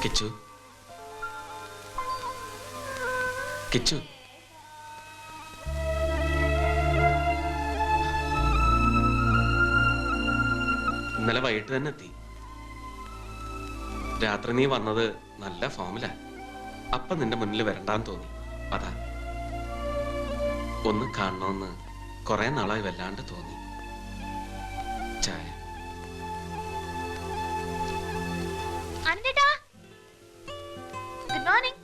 കിച്ചു കിച്ചു ഇന്നലെ വൈകിട്ട് തന്നെ എത്തി. രാത്രി നീ വന്നത് നല്ല ഫോമിലാ. അപ്പൊ നിന്റെ മുന്നിൽ വരണ്ടാന്ന് തോന്നി. അതാ ഒന്ന് കാണണമെന്ന് കുറെ നാളായി വല്ലാണ്ട് തോന്നി. ചായ. Good morning.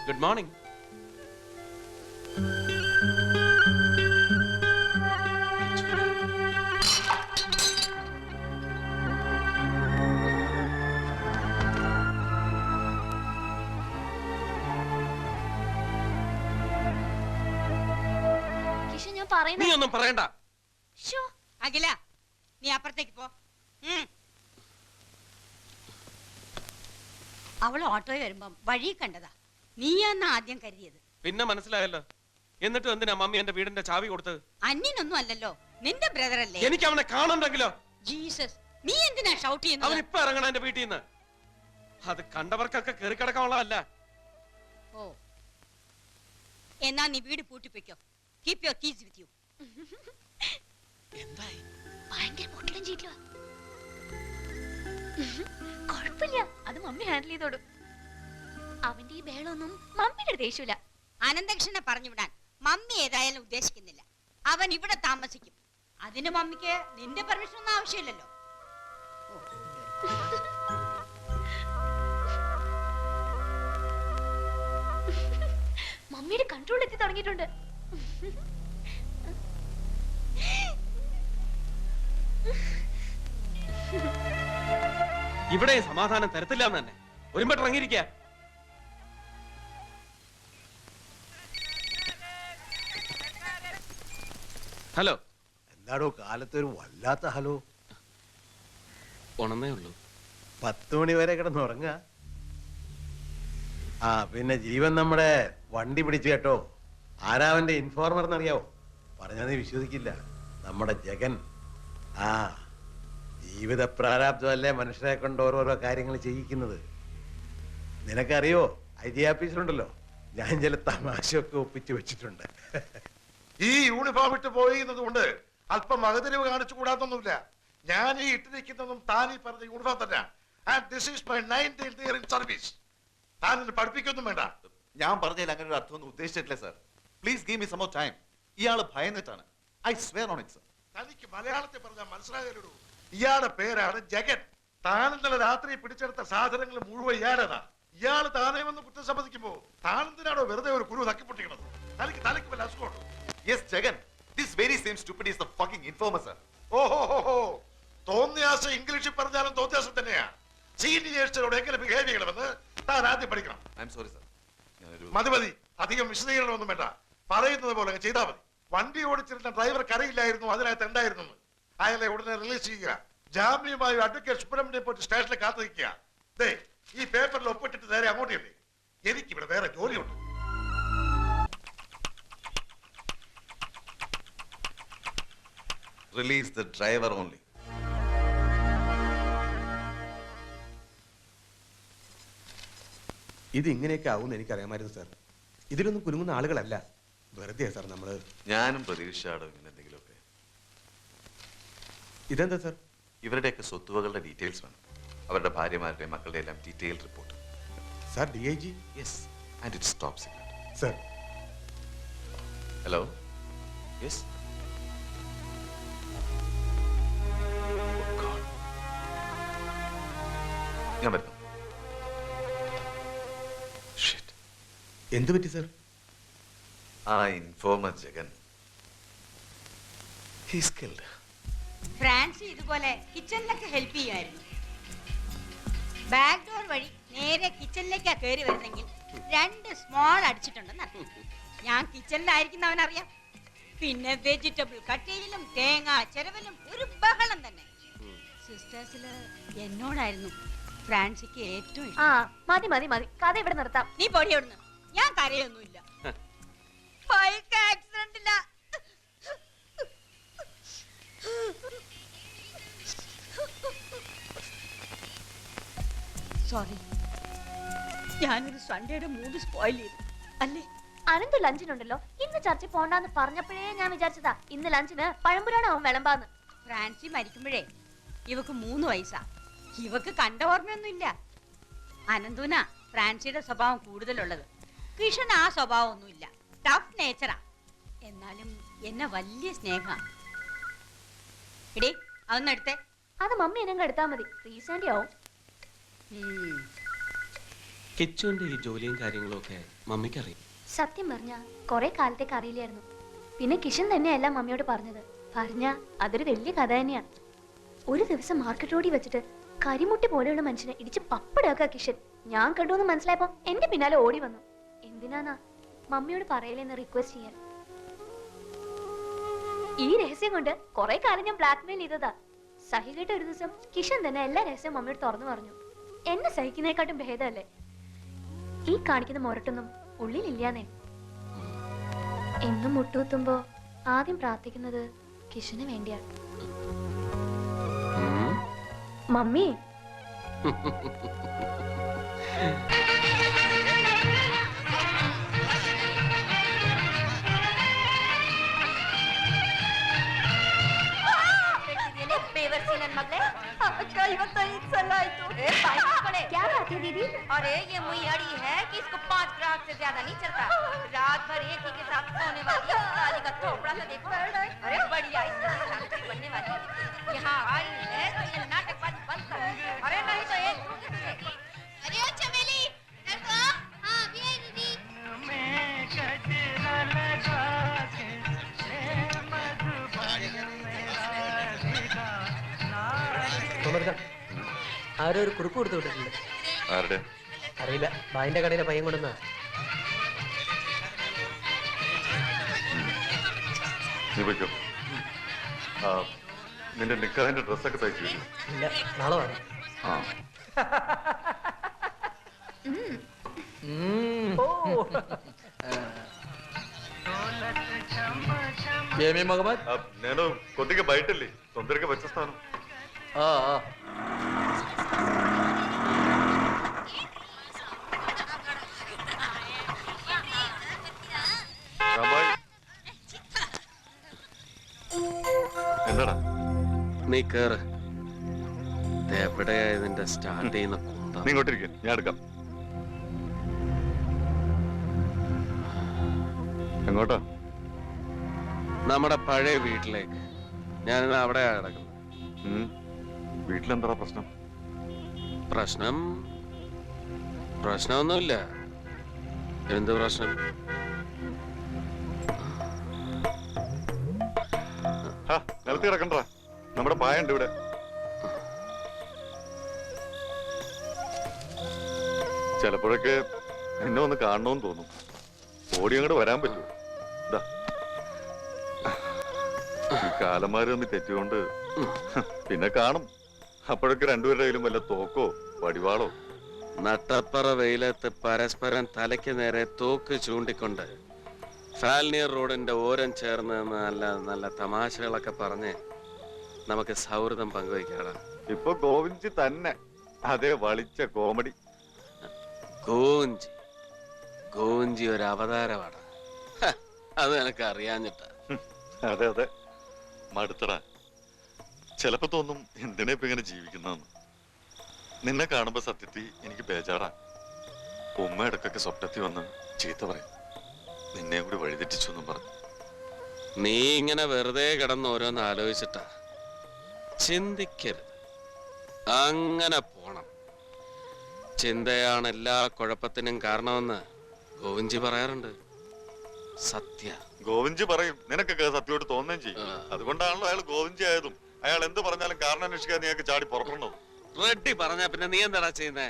Good morning. നീ ഒന്നും പറയണ്ട. അഖില, നീ അപ്പുറത്തേക്ക് പോ. അവൾ ഓട്ടോയിൽ വരുമ്പം വഴി കണ്ടതാ. നീയാന്ന് ആദ്യം കരുതിയത്. പിന്നെ മനസ്സിലായല്ലോ. എന്നിട്ട് എന്തിനാ മമ്മി എന്റെ വീടിന്റെ ചാവി കൊടുത്തത്? അന്യനൊന്നും അല്ലല്ലോ, നിന്റെ ബ്രദർ അല്ലേ. എനിക്ക് അവനെ കാണണ്ടെങ്കിലോ? ജീസസ്, നീ എന്തിനാ ഷൗട്ട് ചെയ്യുന്നത്? അവൻ ഇപ്പൊ ഇറങ്ങണ എന്റെ വീട്ടിൽ നിന്ന്. അത് കണ്ടവർക്കൊക്കെ കയറി കിടക്കാനുള്ളതല്ല. ഓ, എന്നാ നീ വീട് പൂട്ടിപ്പിക്കോ. Keep your keys with you. എന്തായി? ഭയങ്കര പൊട്ടലും ചീറ്റലുവാ. കുഴപ്പമില്ല, അത് മമ്മി ഹാൻഡിൽ ചെയ്തോടും. അവന്റെ ഈ ബേളൊന്നും മമ്മിയുടെ ദേഷ്യമില്ല. അനന്തകൃഷ്ണനെ പറഞ്ഞു വിടാൻ മമ്മി ഏതായാലും ഉദ്ദേശിക്കുന്നില്ല. അവൻ ഇവിടെ താമസിക്കും. അതിന് മമ്മിക്ക് നിന്റെ പെർമിഷൻ ഒന്നും ആവശ്യമില്ലല്ലോ. മമ്മിയുടെ കൺട്രോൾ എത്തി തുടങ്ങിയിട്ടുണ്ട്. ഇവിടെ സമാധാനം തരത്തില്ല എന്ന് തന്നെ ഒരുമ്പട്ട് ഇറങ്ങിയിരിക്ക. ഹലോ. എന്താടോ കാലത്ത് ഒരു വല്ലാത്ത ഹലോ? ഉണന്നേ ഉള്ളൂ. 10 മണി വരെ കിടന്നുറങ്ങ. ആ പിന്നെ ജീവൻ നമ്മുടെ വണ്ടി പിടിച്ചു കേട്ടോ. ആരാവന്റെ ഇൻഫോർമർ എന്നറിയാവോ? പറഞ്ഞാൽ നീ വിശ്വസിക്കില്ല. നമ്മുടെ ജഗൻ. ആ ജീവിത പ്രാരാബ്ദമല്ലേ മനുഷ്യരെ കൊണ്ട് ഓരോരോ കാര്യങ്ങൾ ചെയ്യിക്കുന്നത്. നിനക്കറിയോ, ഐ ആഫീസിലുണ്ടല്ലോ, ഞാൻ ചില തമാശയൊക്കെ ഒപ്പിച്ചു വെച്ചിട്ടുണ്ട്. ഈ യൂണിഫോം ഇട്ട് പോയിരുന്നത് കൊണ്ട് അല്പം മകതിരിവ് കാണിച്ചു കൂടാത്തൊന്നുമില്ല. ഞാൻ ഈ ഇട്ടിരിക്കുന്നതും താൻ ഈ പറഞ്ഞ യൂണിഫോം തന്നെ. And this is my 19th year in service. താൻ എന്നെ പഠിപ്പിക്കൊന്നും വേണ്ട. ഞാൻ പറഞ്ഞതിൽ അങ്ങനെ ഒരു അർത്ഥമൊന്നും ഉദ്ദേശിച്ചിട്ടില്ല sir. Please give me some more time. ഇയാള് ഭയന്നിട്ടാണ്. I swear on it sir. തനിക്ക് മലയാളത്തിൽ പറഞ്ഞാൽ മനസ്സിലാകരുത്. ഇയാളുടെ പേരാണ് ജഗൻ. താൻ ഇന്നലെ രാത്രി പിടിച്ചെടുത്ത സാധനങ്ങൾ മുഴുവൻ ഇയാളേതാ. ഇയാൾ താനേ വന്ന് കുറ്റം സമ്മതിക്കുമ്പോ താൻ എന്തിനാണോ വെറുതെ ഒരു കുരു തക്കിപ്പൊട്ടിക്കണത്? തനിക്ക് വല്ല അസുഖമുണ്ടോ? Yes Jagan, this very same stupid is the fucking informer sir. ഓഹോ, തോന്നിയാസം ഇംഗ്ലീഷിൽ പറഞ്ഞാലും തോന്നിയാസം തന്നെയാ. സീനിയേഴ്സിനോട് എങ്ങനെ ബിഹേവ് ചെയ്യണമെന്ന് താൻ ആദ്യം പഠിക്കണം. I am sorry sir. മതി, അധികം വിശദീകരണമൊന്നും വേണ്ട. പറയുന്നത് പോലെ ചെയ്താൽ മതി. വണ്ടി ഓടിച്ചിരുന്ന ഡ്രൈവർ കരയില്ലായിരുന്നു, അതിനകത്ത് ഉണ്ടായിരുന്നു. അയാളെ ഉടനെ റിലീസ് ചെയ്യുക. ജാമ്യമായി അഡ്വക്കേറ്റ് സുബ്രഹ്മണ്യം പോയിട്ട് സ്റ്റേഷനിൽ കാത്തു നിൽക്കുക. ഈ പേപ്പറിൽ ഒപ്പിട്ടിട്ട് നേരെ അങ്ങോട്ട് ഇല്ലേ. എനിക്കിവിടെ വേറെ ജോലിയുണ്ട്. Release the driver only. ഇത് ഇങ്ങനെയൊക്കെ ആവുമെന്ന് എനിക്കറിയാമായിരുന്നു സാർ. ഇതിലൊന്നും കുലുങ്ങുന്ന ആളുകളല്ല. വെറുതെ സാർ നമ്മള്. ഞാനും പ്രതീക്ഷയോടെ ഇങ്ങനെ എന്തെങ്കിലുമൊക്കെ. ഇതെന്താ സാർ? ഇവരുടെയൊക്കെ സ്വത്തുവകളുടെ ഡീറ്റെയിൽസ് വേണം. അവരുടെ ഭാര്യമാരുടെ മക്കളുടെ എല്ലാം detail report. Sir DIG? Yes, and it's top secret. Sir. Hello. Yes. ഞാൻ വരുന്നു. എന്ത് പറ്റി സാർ? ആ informer Jagan, he's killed. Francy ഇതുപോലെ കിച്ചണിലൊക്കെ ഹെൽപ്പ് ചെയ്യുമായിരുന്നു. ബാക്ക് ഡോർ വഴി നേരെ കിച്ചണിലേക്കാ കയറി വരുന്നെങ്കിൽ 2 സ്മോൾ അടിച്ചിട്ടുണ്ടെന്ന് അറിയാം. ഞാൻ കിച്ചണിലായിരിക്കുന്നവനറിയാം. പിന്നെ വെജിറ്റബിൾ കട്ടയിലും തേങ്ങ ചെരവലും ഒരു ബഹളം തന്നെ. സിസ്റ്റേഴ്സില് എന്നോടായിരുന്നു ഫ്രാൻസിക്ക് ഏറ്റവും മതി കഥ ഇവിടെ നിർത്താം. നീ പൊടിയോടുന്നു. ഞാൻ കരയൊന്നുമില്ല. ബൈക്ക് ആക്സിഡന്റില്ല. സോറി. ഞാനൊരു സൺഡേയുടെ മൂഡ് സ്പോയിൽ ചെയ്തു അല്ലേ? അനന്ത് ലഞ്ചിനുണ്ടല്ലോ. ഇന്ന് ചർച്ച പോണ്ടാന്ന് പറഞ്ഞപ്പോഴേ ഞാൻ വിചാരിച്ചതാ ഇന്ന് ലഞ്ചിന് പഴംപുരാണാവും വിളമ്പാന്ന്. ഫ്രാൻസി മരിക്കുമ്പോഴേ ഇവക്ക് 3 വയസ്സാ. ഇവക്ക് കണ്ട ഓർമ്മയൊന്നുമില്ല. അനന്തൂന ഫ്രാൻസിയുടെ സ്വഭാവം കൂടുതലുള്ളത്. കിഷൻ ആ സ്വഭാവം ഒന്നുമില്ല. ടഫ് നേച്ചറാ. എന്നാലും എന്നെ വലിയ സ്നേഹ. എടേ അതൊന്നും എടുത്തേ. അത് മമ്മി എന്നെ എടുത്താ മതി. റീസെന്റ് ആവും. കിച്ചുവിന്റെ ഈ ജോലിയും കാര്യങ്ങളും ഒക്കെ മമ്മിക്കറിയാം. സത്യം പറഞ്ഞ കുറെ കാലത്തേക്ക് അറിയില്ലായിരുന്നു. പിന്നെ കിഷൻ തന്നെയല്ല മമ്മിയോട് പറഞ്ഞത്. പറഞ്ഞ അതൊരു വലിയ കഥ തന്നെയാ. ഒരു ദിവസം മാർക്കറ്റ് റോഡിൽ വെച്ചിട്ട് കരിമുട്ടി പോലെയുള്ള മനുഷ്യനെ ഇടിച്ച് പപ്പടാക്കുക കിഷൻ. ഞാൻ കണ്ടുവെന്ന് മനസ്സിലായപ്പോ എന്റെ പിന്നാലെ ഓടി വന്നു. എന്തിനാന്നാ മമ്മിയോട് പറയലെന്ന് റിക്വസ്റ്റ് ചെയ്യാൻ. ഈ രഹസ്യം കൊണ്ട് കുറെ കാലം ഞാൻ ബ്ലാക്ക്മെയിൽ ചെയ്തതാ. സഹികെട്ട ഒരു ദിവസം കിഷൻ തന്നെ എല്ലാ രഹസ്യവും മമ്മിയോട് തുറന്നു പറഞ്ഞു. എന്നെ സഹിക്കുന്നതിനെക്കാട്ടും ഭേദമല്ലേ ഈ കാണിക്കുന്ന മൊരട്ടൊന്നും ഉള്ളിലില്ലാന്നേ. എന്നും മുട്ടുകുത്തുമ്പോ ആദ്യം പ്രാർത്ഥിക്കുന്നത് കിഷന് വേണ്ടിയാണ്. മമ്മി क्या बात है दीदी? अरे ये मुइयाड़ी है कि इसको 5 ग्राम से ज्यादा नहीं चलता। रात भर एक ही के साथ सोने वाली साली का थोपड़ा सा देखो। अरे बढ़िया इसका नाटक बनने वाली यहाँ आई है तो ये नाटकबाजी बंद कर। अरे नहीं तो एक अरे ओ चमेली देखो हां अभी आई दीदी। ആരോ ഒരു കുറിപ്പ് കൊടുത്തു വിട്ടിട്ടുണ്ട്. ആരുടെ? അറിയില്ല. ബായിന്റെ കടയിലെ പയ്യൻ കൊണ്ടുവന്ന. നീ വയ്ക്കോ. നിന്റെ നിക്കാഹിന്റെ ഡ്രസ്സൊക്കെ തയ്ച്ചു. ഇല്ല, നാളെ വേണം. ആ ఏమీ మగమద్ నేను కొద్దిగా బయటెళ్ళి తొందరగా వచ్చేస్తాను. എന്താടാ? നീ കേറ്. എവിടെയാ ഇതിന്റെ സ്റ്റാർട്ട് ചെയ്യുന്ന കുന്തം? നീ ഇങ്ങോട്ടിരിക്ക, ഞാൻ എടുക്കാം. എങ്ങോട്ടാ? നമ്മുടെ പഴയ വീട്ടിലേക്ക്. ഞാൻ അവിടെ കിടക്കുന്നു. വീട്ടിലെന്താ പ്രശ്നം? പ്രശ്നമൊന്നുമില്ല. എന്ത് പ്രശ്നം? നിലത്ത് കിടക്കണ്ട, നമ്മുടെ പായുണ്ട് ഇവിടെ. ചിലപ്പോഴൊക്കെ എന്നെ ഒന്ന് കാണണമെന്ന് തോന്നും. ഓടി അങ്ങോട്ട് വരാൻ പറ്റുമോ? ഇതാ, ഈ കാലന്മാര് തമ്മിൽ തെറ്റുകൊണ്ട് പിന്നെ കാണും. അപ്പോഴൊക്കെ രണ്ടുപേരുടെ കയ്യിലും വല്ല തോക്കോ വടിവാളോ. നട്ടപ്പറ വെയിലത്ത് പരസ്പരം തലയ്ക്ക് നേരെ തോക്ക് ചൂണ്ടിക്കൊണ്ട് ഫാൽനിയർ റോഡിന്റെ ഓരം ചേർന്ന് നല്ല നല്ല തമാശകളൊക്കെ പറഞ്ഞ് നമുക്ക് സൗഹൃദം പങ്കുവയ്ക്കാടാ. ഇപ്പൊ ഗോവിന്ദ്ജി തന്നെ അതേ വളിച്ച കോമഡി. ഗോവിന്ദ്ജി ഒരു അവതാരമാണ്. അത് എനിക്ക് അറിയാഞ്ഞിട്ടാ. അതെ അതെ, മടുത്തടാ. ചിലപ്പോ തോന്നും എന്തിനാ ഇപ്പൊ ഇങ്ങനെ ജീവിക്കുന്നതെന്ന്. നിന്നെ കാണുമ്പോ സത്യത്തിൽ എനിക്ക് ബേജാറാ. ഉമ്മ ഇടക്കൊക്കെ സ്വപ്നത്തിൽ വന്ന് ചീത്ത പറയും, നിന്നെ കൂടി വഴിതെറ്റിച്ചു എന്നും പറഞ്ഞു. നീ ഇങ്ങനെ വെറുതെ കിടന്ന് ഓരോന്ന് ആലോചിച്ചിട്ടാ. ചിന്തിക്കരുത്, അങ്ങനെ പോണം. ചിന്തയാണ് എല്ലാ കുഴപ്പത്തിനും കാരണമെന്ന് ഗോവിന്ദ്ജി പറയാറുണ്ട്. സത്യ. ഗോവിന്ദ്ജി പറയും, നിനക്കൊക്കെ സത്യമായിട്ട് തോന്നുകയും ചെയ്യും. അതുകൊണ്ടാണല്ലോ അയാൾ ഗോവിന്ദ്ജി ആയതും. അയാൾ എന്ത് പറഞ്ഞാലും കാരണം അന്വേഷിക്കാൻ നീയൊക്കെ ചാടി പുറപ്പെടുന്നത്. റെഡ്ഡി പറഞ്ഞ പിന്നെ നീ എന്താടാ ചെയ്യുന്നേ?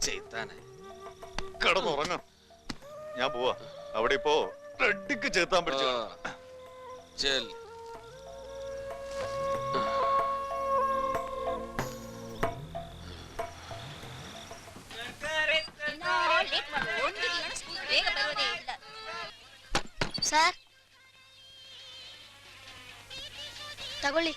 ചെയ്താനെ കിടന്നുറങ്ങ. ഞാൻ പോവാ. അവിടെ ഇപ്പോ റെഡ്ഡിക്ക് ചേർത്താൻ പിടിച്ചു. ಸರ್ ತಗೊಳ್ಳಿ.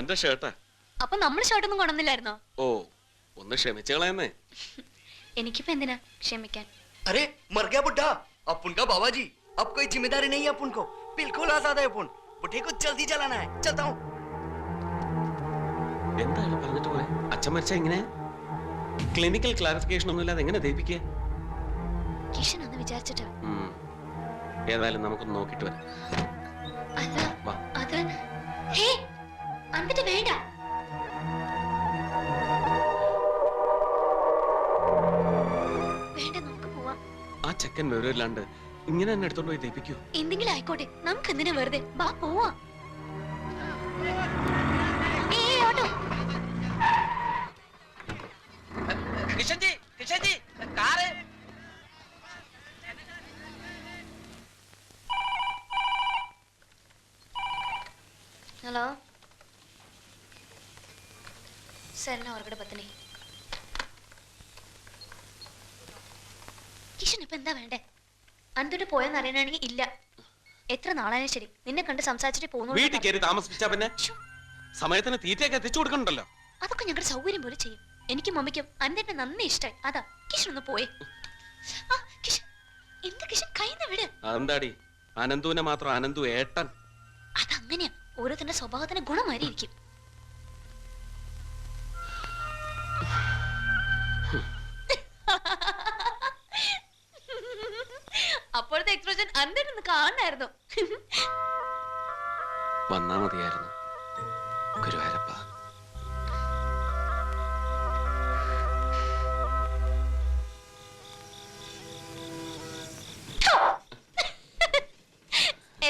മാമന്റെ ഷർട്ടാ. അപ്പൊ നമ്മൾ ഷർട്ടൊന്നും കൊണ്ടുവന്നില്ലായിരുന്നോ? ഓ, ഒന്ന് ക്ഷമിച്ചു കളയെന്നേ. എനിക്കിപ്പോ എന്തിനാ ക്ഷമിക്കാൻ? अरे मर गया बुड्ढा अपुन का बाबा जी। अब कोई जिम्मेदारी नहीं है अपुन को, बिल्कुल आजाद है अपुन। बुढ़े को जल्दी चलाना है, चलता हूँ। എന്താണ് പറഞ്ഞിട്ട് പോലെ അച്ഛൻ മരിച്ച എങ്ങനെ? ക്ലിനിക്കൽ ക്ലാരിഫിക്കേഷൻ ഒന്നുമില്ലാതെ എങ്ങനെ ദയിപ്പിക്കുക? കിഷൻ ഒന്ന് വിചാരിച്ചിട്ട്. ഏതായാലും നമുക്കൊന്ന് നോക്കിട്ട് വരാം. അല്ല വാ. അത് ഹേ എന്നിട്ട് വേണ്ട. വേണ്ട, നമുക്ക് പോവാം. ആ ചെക്കൻ വിവരമില്ലാണ്ട് ഇങ്ങനെ തന്നെ എടുത്തോണ്ട് പോയി ദയിപ്പിക്കൂ. എന്തെങ്കിലും ആയിക്കോട്ടെ, നമുക്ക് എന്തിനാ വെറുതെ? വാ പോവാം. ഓട്ടോ. किशन जी कार है। ಹಲೋ ಸರ್, ನಾ ಹೊರಗಡೆ ಬರ್ತೀನಿ. കിഷൻ ഇപ്പൊ എന്താ വേണ്ടേ? അന്തുട്ട് പോയെന്ന് അറിയണമെങ്കിൽ ഇല്ല. എത്ര നാളായാലും ശരി നിന്നെ കണ്ട് സംസാരിച്ചിട്ട് വീട്ടിൽ പോകുന്നു. കയറി താമസിപ്പിച്ചാ പിന്നെ സമയത്തിന് തീറ്റയൊക്കെ എത്തിച്ചു കൊടുക്കണ്ടല്ലോ. അതൊക്കെ ഞങ്ങളുടെ സൗകര്യം പോലെ ചെയ്യും. എനിക്കും മമ്മിക്കും അന്തേട്ടനെ നന്ദി ഇഷ്ടായി. അതാ കിഷൻ ഒന്ന് പോയേ. ആ, കിഷൻ എന്ത് കിഷൻ, കൈന്ന് വിട്. അതെന്താടി അനന്തുവിനെ മാത്രം അനന്തു ഏട്ടൻ? അതങ്ങനെയാ, ഓരോരുത്തരുടെ സ്വഭാവത്തിന് ഗുണം മാറിയിരിക്കും. അപ്പോഴത്തെ എക്സ്പ്രഷൻ അന്തേട്ടൊന്ന് കാണായിരുന്നു. വന്നാ മതിയായിരുന്നു ഗുരുവായൂരപ്പ.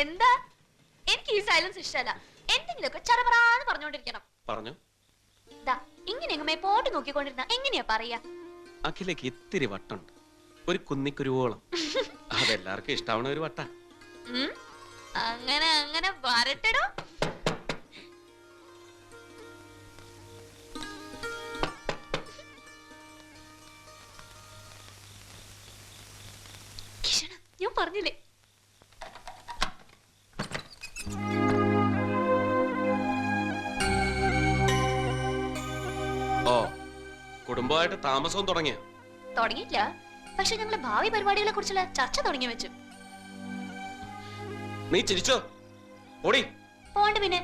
എന്താ? എനിക്ക് ഈ സൈലൻസ് ഇഷ്ടമല്ല. എന്തെങ്കിലുമൊക്കെ ചറപറാന്ന് പറഞ്ഞോണ്ടിരിക്കണം. പറഞ്ഞു. ദാ ഇങ്ങനെ പോട്ട് നോക്കിക്കൊണ്ടിരുന്ന എങ്ങനെയാ പറയാ? അഖിലേക്ക് ഇത്തിരി വട്ടുണ്ട്, ഒരു കുന്നിക്കുരുവോളം. അതെല്ലാവർക്കും ഇഷ്ടാവണ ഒരു വട്ട. അങ്ങനെ അങ്ങനെ വരട്ടടോ. കിഷണ, ഞാൻ പറഞ്ഞില്ലേ ഓ, കുടുംബമായിട്ട് താമസവും തുടങ്ങിയ? തുടങ്ങിയില്ല, പക്ഷെ ഞങ്ങള് ഭാവി പരിപാടികളെ കുറിച്ചുള്ള ചർച്ച തുടങ്ങി വെച്ചു. നീ ചിരിച്ചോ? ഓടി പോണ്ട് പിന്നെ